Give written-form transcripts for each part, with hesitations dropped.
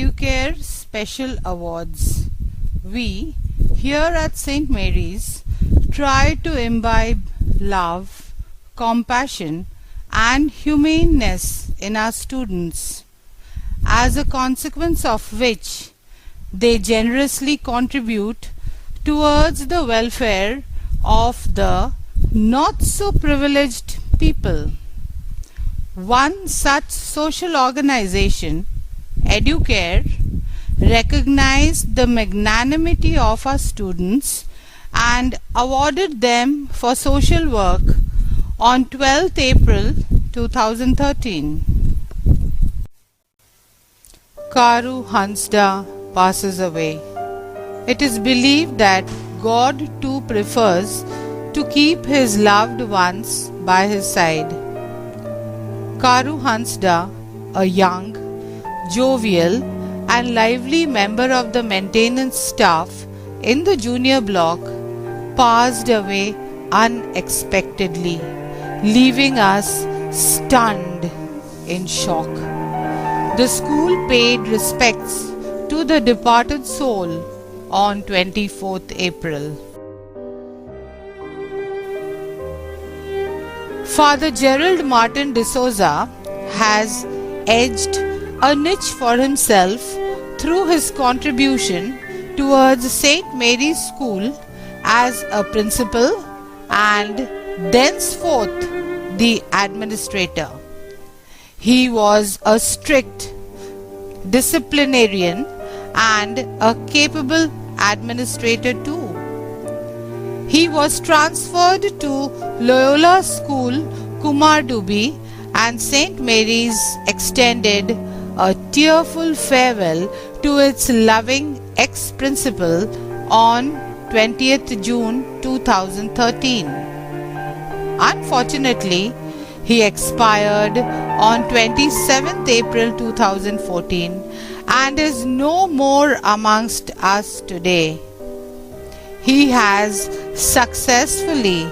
Educare Special Awards. We, here at St. Mary's, try to imbibe love, compassion and humaneness in our students, as a consequence of which they generously contribute towards the welfare of the not so privileged people. One such social organization, Educare, recognized the magnanimity of our students and awarded them for social work on 12th April 2013. Karu Hansda passes away. It is believed that God too prefers to keep his loved ones by his side. Karu Hansda, a young, jovial and lively member of the maintenance staff in the junior block, passed away unexpectedly, leaving us stunned in shock. The school paid respects to the departed soul on 24th April. Father Gerald Martin D'Souza has edged a niche for himself through his contribution towards St. Mary's School as a principal and thenceforth the administrator. He was a strict disciplinarian and a capable administrator too. He was transferred to Loyola School, Kumardubi, and St. Mary's extended a tearful farewell to its loving ex-principal on 20th June 2013. Unfortunately, he expired on 27th April 2014 and is no more amongst us today. He has successfully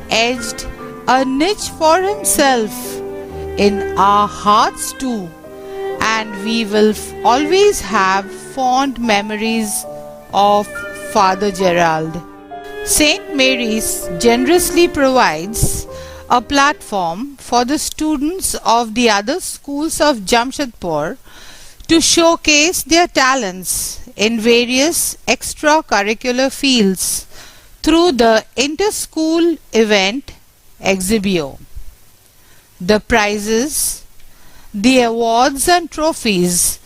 edged a niche for himself in our hearts too, and we will always have fond memories of Father Gerald. St. Mary's generously provides a platform for the students of the other schools of Jamshedpur to showcase their talents in various extracurricular fields through the inter-school event Exhibio. The prizes, the awards and trophies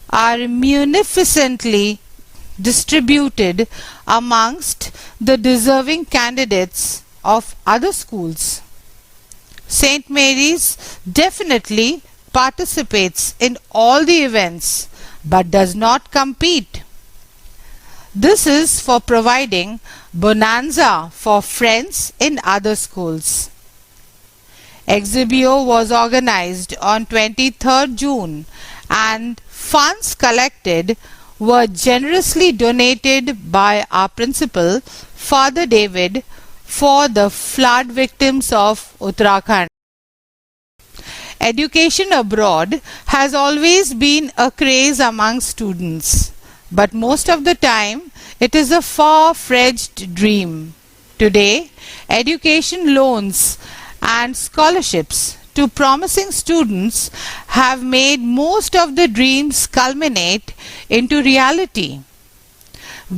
are munificently distributed amongst the deserving candidates of other schools. St. Mary's definitely participates in all the events but does not compete. This is for providing bonanza for friends in other schools. Exhibio was organized on 23rd June and funds collected were generously donated by our principal, Father David, for the flood victims of Uttarakhand. Education abroad has always been a craze among students, but most of the time it is a far-fetched dream. Today, education loans and scholarships to promising students have made most of the dreams culminate into reality.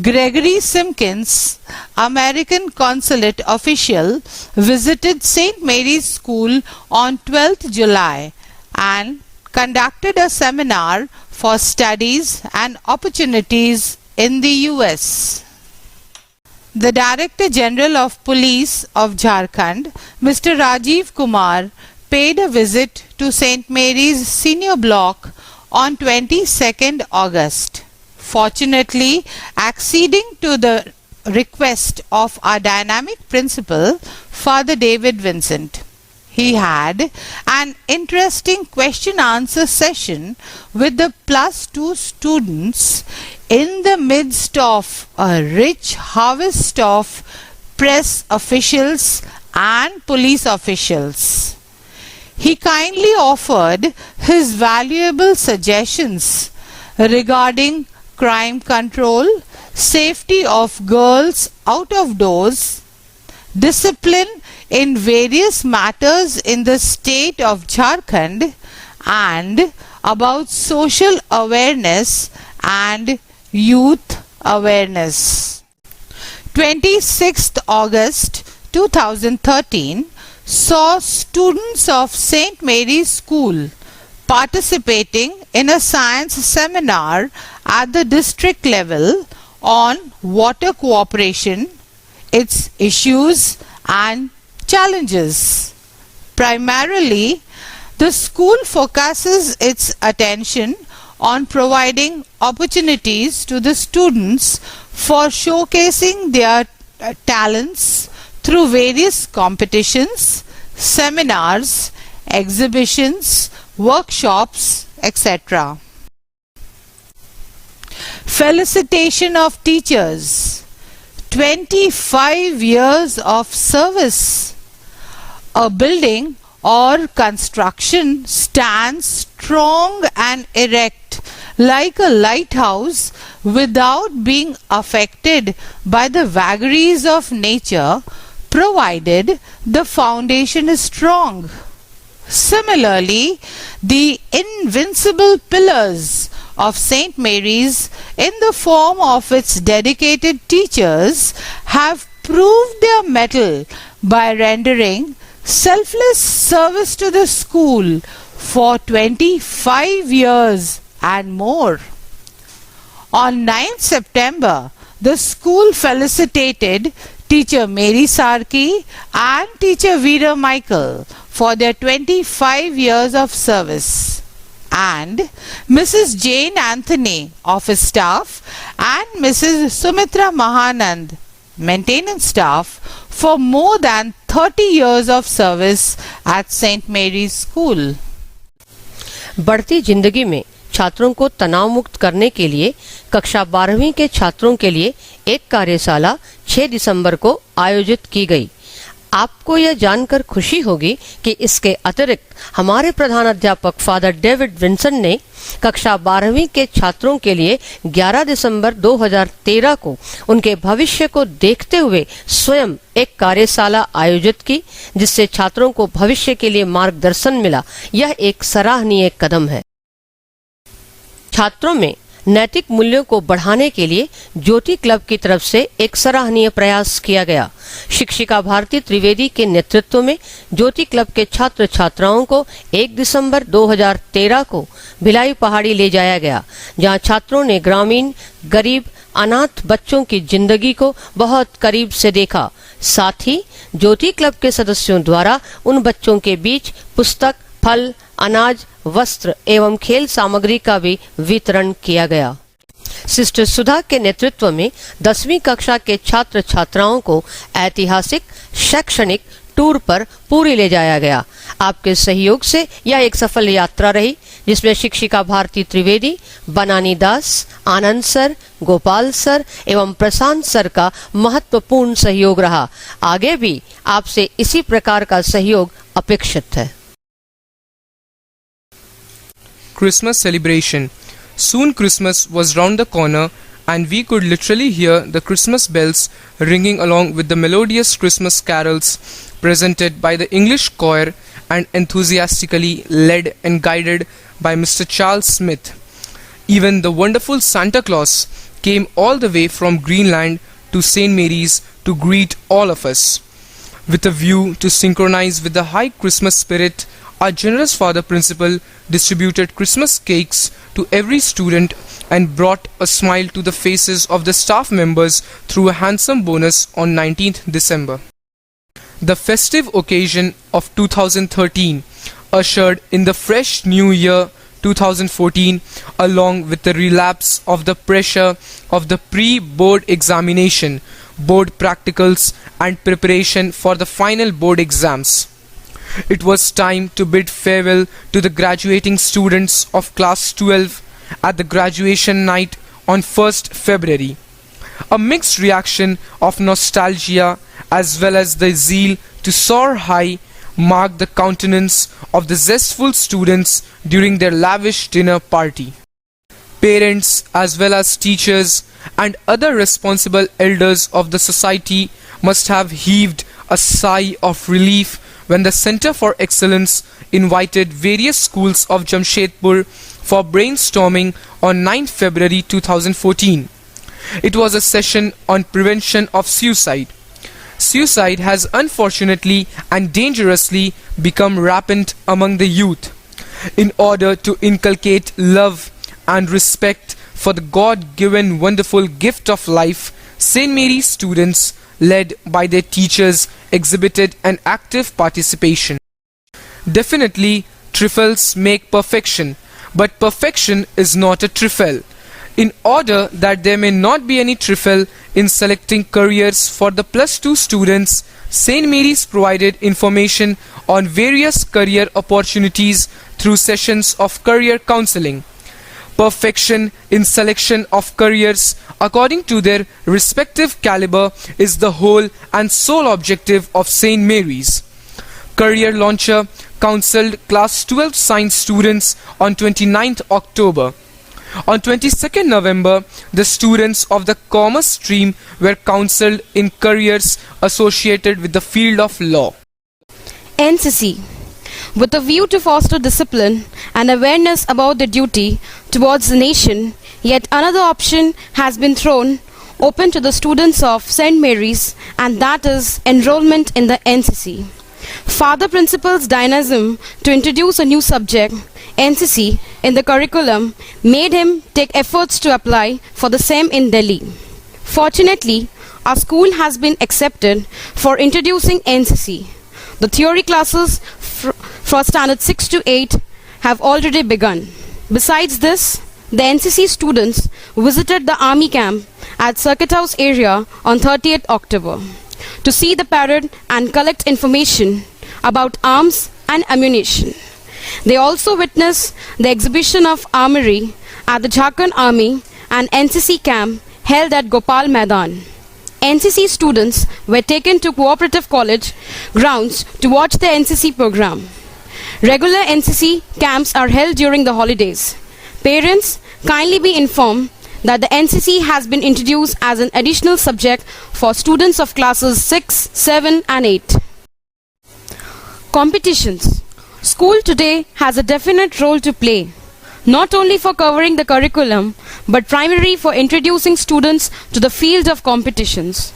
Gregory Simpkins, American consulate official, visited St. Mary's School on 12th July and conducted a seminar for studies and opportunities in the US. The Director General of Police of Jharkhand, Mr. Rajiv Kumar, paid a visit to St. Mary's Senior Block on 22nd August. Fortunately, acceding to the request of our dynamic principal, Father David Vincent. He had an interesting question-answer session with the +2 students in the midst of a rich harvest of press officials and police officials. He kindly offered his valuable suggestions regarding crime control, safety of girls out of doors, discipline in various matters in the state of Jharkhand, and about social awareness and youth awareness. 26th August 2013 saw students of St. Mary's School participating in a science seminar at the district level on water cooperation, its issues and challenges. Primarily, the school focuses its attention on providing opportunities to the students for showcasing their talents through various competitions, seminars, exhibitions, workshops, etc. Felicitation of teachers. 25 years of service. A building or construction stands strong and erect like a lighthouse without being affected by the vagaries of nature, provided the foundation is strong. Similarly, the invincible pillars of St. Mary's in the form of its dedicated teachers have proved their mettle by rendering selfless service to the school for 25 years and more. On 9th September, the school felicitated teacher Mary Sarki and teacher Veera Michael for their 25 years of service, and Mrs. Jane Anthony, office staff, and Mrs. Sumitra Mahanand, maintenance staff, for more than 30 years of service at St. Mary's School. बढ़ती जिंदगी में छात्रों को तनाव मुक्त करने के लिए कक्षा 12वीं के छात्रों के लिए एक कार्यशाला 6 दिसंबर को आयोजित की गई। आपको यह जानकर खुशी होगी कि इसके अतिरिक्त हमारे प्रधान अध्यापक फादर डेविड विंसन ने कक्षा 12वीं के छात्रों के लिए 11 दिसंबर 2013 को उनके भविष्य को देखते हुए स्वयं एक कार्यशाला आयोजित की, जिससे छात्रों को भविष्य के लिए मार्गदर्शन मिला। यह एक सराहनीय कदम है। छात्रों में नैतिक मूल्यों को बढ़ाने के लिए ज्योति क्लब की तरफ से एक सराहनीय प्रयास किया गया। शिक्षिका भारती त्रिवेदी के नेतृत्व में ज्योति क्लब के छात्र छात्राओं को 1 दिसंबर 2013 को भिलाई पहाड़ी ले जाया गया, जहां छात्रों ने ग्रामीण, गरीब, अनाथ बच्चों की जिंदगी को बहुत करीब से देखा। साथ ही ज्योति क्लब के सदस्यों द्वारा उन बच्चों के बीच पुस्तक, फल, अनाज, वस्त्र एवं खेल सामग्री का भी वितरण किया गया। सिस्टर सुधा के नेतृत्व में 10वीं कक्षा के छात्र छात्राओं को ऐतिहासिक शैक्षणिक टूर पर पूरी ले जाया गया। आपके सहयोग से यह एक सफल यात्रा रही, जिसमें शिक्षिका भारती त्रिवेदी, बनानी दास, आनंद सर, गोपाल सर एवं प्रशांत सर का महत्वपूर्ण सहयोग रहा। आगे भी आपसे इसी प्रकार का सहयोग अपेक्षित है। Christmas celebration. Soon Christmas was round the corner and we could literally hear the Christmas bells ringing along with the melodious Christmas carols presented by the English choir and enthusiastically led and guided by Mr. Charles Smith. Even the wonderful Santa Claus came all the way from Greenland to St. Mary's to greet all of us. With a view to synchronize with the high Christmas spirit, our generous Father Principal distributed Christmas cakes to every student and brought a smile to the faces of the staff members through a handsome bonus on 19th December. The festive occasion of 2013 ushered in the fresh new year 2014 along with the relapse of the pressure of the pre-board examination, board practicals and preparation for the final board exams. It was time to bid farewell to the graduating students of class 12 at the graduation night on 1st February. A mixed reaction of nostalgia as well as the zeal to soar high marked the countenance of the zestful students during their lavish dinner party. Parents as well as teachers and other responsible elders of the society must have heaved a sigh of relief when the Center for Excellence invited various schools of Jamshedpur for brainstorming on 9 February 2014. It was a session on prevention of suicide. Suicide has unfortunately and dangerously become rampant among the youth. In order to inculcate love and respect for the God-given wonderful gift of life, St. Mary's students, led by their teachers, exhibited an active participation. Definitely, trifles make perfection, but perfection is not a trifle. In order that there may not be any trifle in selecting careers for the +2 students, St. Mary's provided information on various career opportunities through sessions of career counseling. Perfection in selection of careers according to their respective caliber is the whole and sole objective of St. Mary's. Career Launcher counseled class 12 science students on 29th October. On 22nd November, the students of the commerce stream were counseled in careers associated with the field of law. NCC. With a view to foster discipline and awareness about the duty towards the nation, yet another option has been thrown open to the students of St. Mary's, and that is enrollment in the NCC. Father Principal's dynamism to introduce a new subject, NCC, in the curriculum made him take efforts to apply for the same in Delhi. Fortunately, our school has been accepted for introducing NCC. The theory classes for standard 6 to 8 have already begun. Besides this, the NCC students visited the army camp at Circuit House area on 30th October to see the parade and collect information about arms and ammunition. They also witnessed the exhibition of armory at the Jharkhand Army and NCC camp held at Gopal Maidan. NCC students were taken to Cooperative College grounds to watch the NCC program. Regular NCC camps are held during the holidays. Parents, kindly be informed that the NCC has been introduced as an additional subject for students of classes 6, 7 and 8. Competitions. School today has a definite role to play, not only for covering the curriculum, but primarily for introducing students to the field of competitions.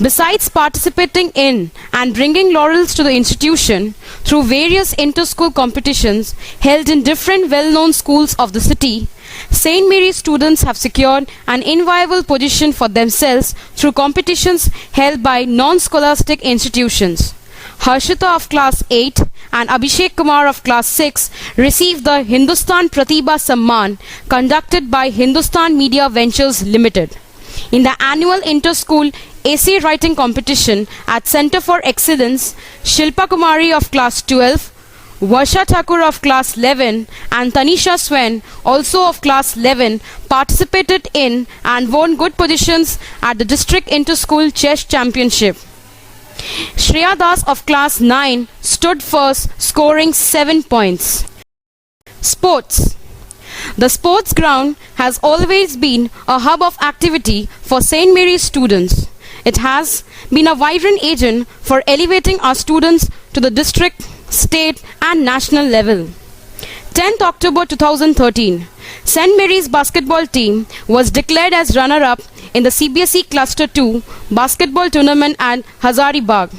Besides participating in and bringing laurels to the institution through various inter-school competitions held in different well-known schools of the city, St. Mary's students have secured an inviolable position for themselves through competitions held by non-scholastic institutions. Harshita of class 8 and Abhishek Kumar of class 6 received the Hindustan Pratibha Samman conducted by Hindustan Media Ventures Limited. In the annual inter-school essay writing competition at Center for Excellence, Shilpa Kumari of class 12, Varsha Thakur of class 11 and Tanisha Swen, also of class 11, participated in and won good positions at the District Inter-School Chess Championship. Shreya Das of class 9 stood first, scoring 7 points. Sports. The sports ground has always been a hub of activity for St. Mary's students. It has been a vibrant agent for elevating our students to the district, state and national level. 10th October 2013, St. Mary's basketball team was declared as runner-up in the CBSE Cluster 2 basketball tournament at Hazaribagh.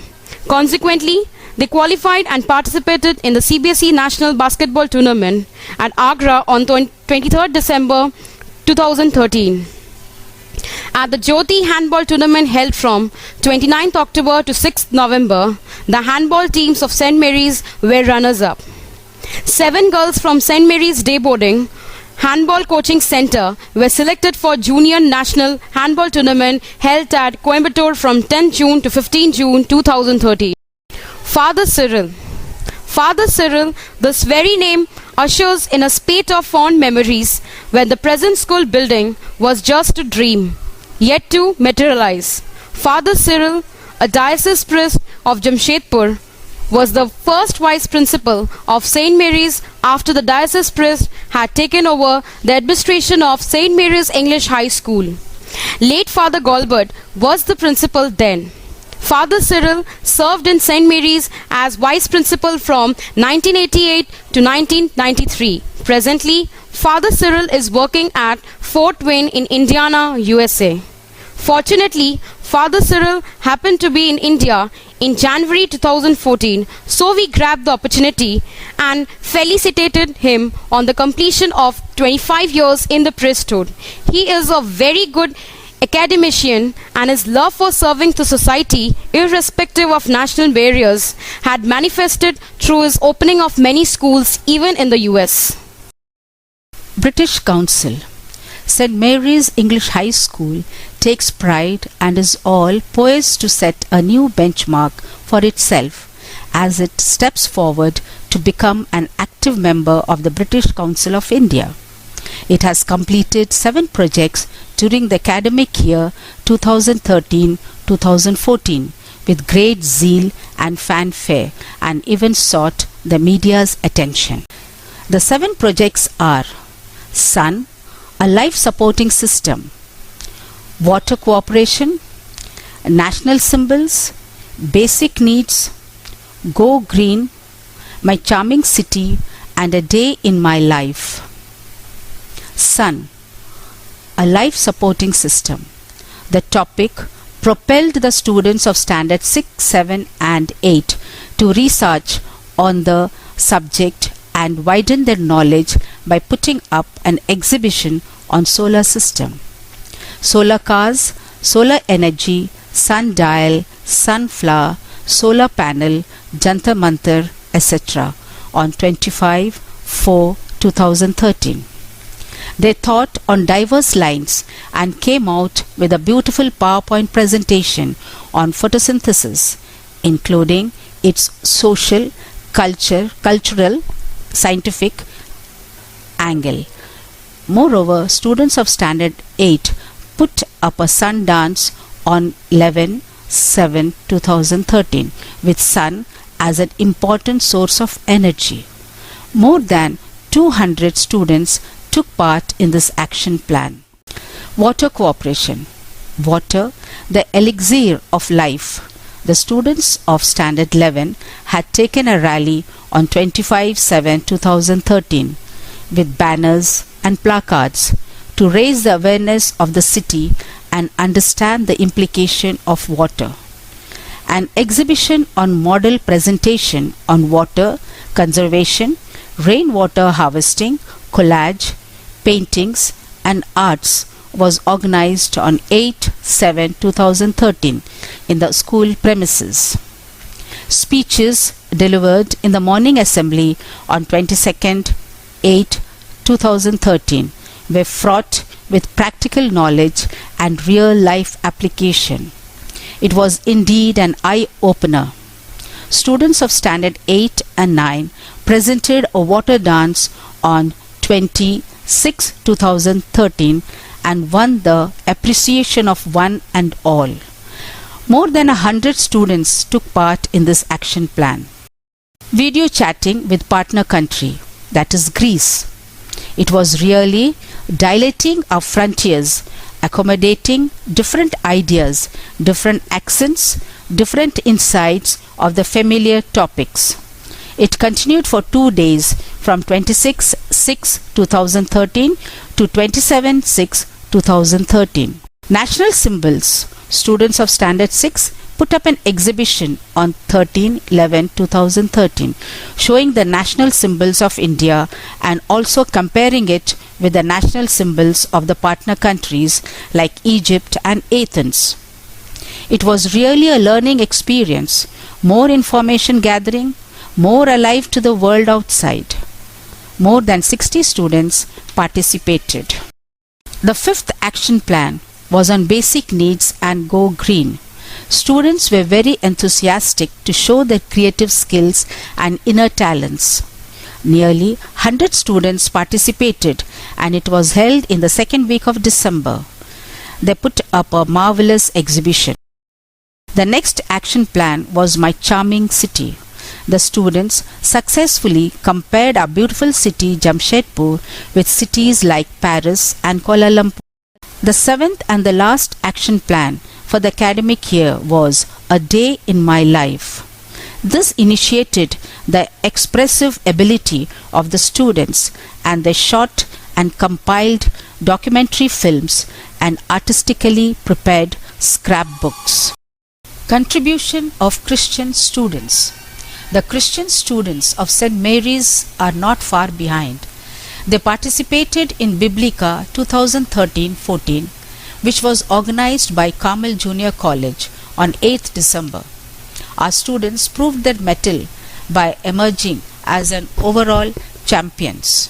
Consequently, they qualified and participated in the CBSE National Basketball Tournament at Agra on 23rd December 2013. At the Jyoti Handball Tournament held from 29th October to 6th November, the handball teams of St. Mary's were runners-up. 7 girls from St. Mary's Day Boarding Handball Coaching Center were selected for Junior National Handball Tournament held at Coimbatore from 10 June to 15 June 2013. Father Cyril. Father Cyril, this very name ushers in a spate of fond memories when the present school building was just a dream, yet to materialize. Father Cyril, a diocese priest of Jamshedpur, was the first vice principal of St. Mary's after the diocese priest had taken over the administration of St. Mary's English High School. Late Father Galbert was the principal then. Father Cyril served in St. Mary's as vice principal from 1988 to 1993. Presently, Father Cyril is working at Fort Wayne in Indiana, USA. Fortunately, Father Cyril happened to be in India in January 2014, so we grabbed the opportunity and felicitated him on the completion of 25 years in the priesthood. He is a very good academician, and his love for serving the society, irrespective of national barriers, had manifested through his opening of many schools even in the US. British Council. St. Mary's English High School takes pride and is all poised to set a new benchmark for itself as it steps forward to become an active member of the British Council of India. It has completed 7 projects during the academic year 2013-2014 with great zeal and fanfare, and even sought the media's attention. The 7 projects are Sun, a life supporting system; water cooperation; national symbols; basic needs; go green; my charming city; and a day in my life. Sun, a life supporting system. The topic propelled the students of standard 6, 7 and 8 to research on the subject and widen their knowledge by putting up an exhibition on solar system, solar cars, solar energy, sundial, sunflower, solar panel, Jantar Mantar, etc. on 25/4/2013. They thought on diverse lines and came out with a beautiful PowerPoint presentation on photosynthesis, including its social, cultural, scientific angle. Moreover, students of Standard 8 put up a sun dance on 11/7/2013 with sun as an important source of energy. More than 200 students took part in this action plan. Water cooperation. Water, the elixir of life. The students of Standard 11 had taken a rally on 25/7/2013 with banners and placards to raise the awareness of the city and understand the implication of water. An exhibition on model presentation on water conservation, rainwater harvesting, collage, paintings and arts was organized on 8/7/2013 in the school premises. Speeches delivered in the morning assembly on 22nd/8/2013 were fraught with practical knowledge and real life application. It was indeed an eye-opener. Students of Standard 8 and 9 presented a water dance on 26/2013 and won the appreciation of one and all. More than 100 students took part in this action plan. Video chatting with partner country, that is Greece. It was really dilating our frontiers, accommodating different ideas, different accents, different insights of the familiar topics. It continued for 2 days from 26/6/2013 to 27/6/2013. National symbols. Students of Standard 6 put up an exhibition on 13/11/2013 showing the national symbols of India and also comparing it with the national symbols of the partner countries like Egypt and Athens. It was really a learning experience, more information gathering, more alive to the world outside. More than 60 students participated. The 5th action plan was on basic needs and go green. Students were very enthusiastic to show their creative skills and inner talents. Nearly 100 students participated and it was held in the second week of December. They put up a marvelous exhibition. The next action plan was My Charming City. The students successfully compared our beautiful city Jamshedpur with cities like Paris and Kuala Lumpur. The seventh and the last action plan for the academic year was A Day in My Life. This initiated the expressive ability of the students, and they shot and compiled documentary films and artistically prepared scrapbooks. Contribution of Christian students. The Christian students of St. Mary's are not far behind. They participated in Biblica 2013-14, which was organized by Carmel Junior College on 8th December. Our students proved their mettle by emerging as an overall champions.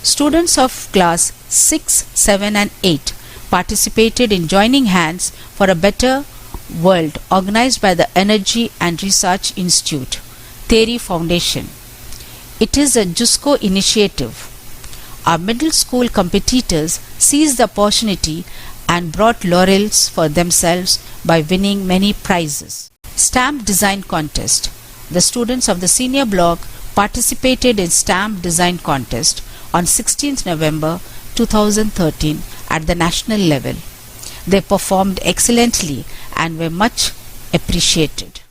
Students of class 6, 7 and 8 participated in Joining Hands for a Better World organized by the Energy and Research Institute, Theri Foundation. It is a JUSCO initiative. Our middle school competitors seized the opportunity and brought laurels for themselves by winning many prizes. Stamp Design Contest. The students of the senior block participated in Stamp Design Contest on 16th November 2013 at the national level. They performed excellently and were much appreciated.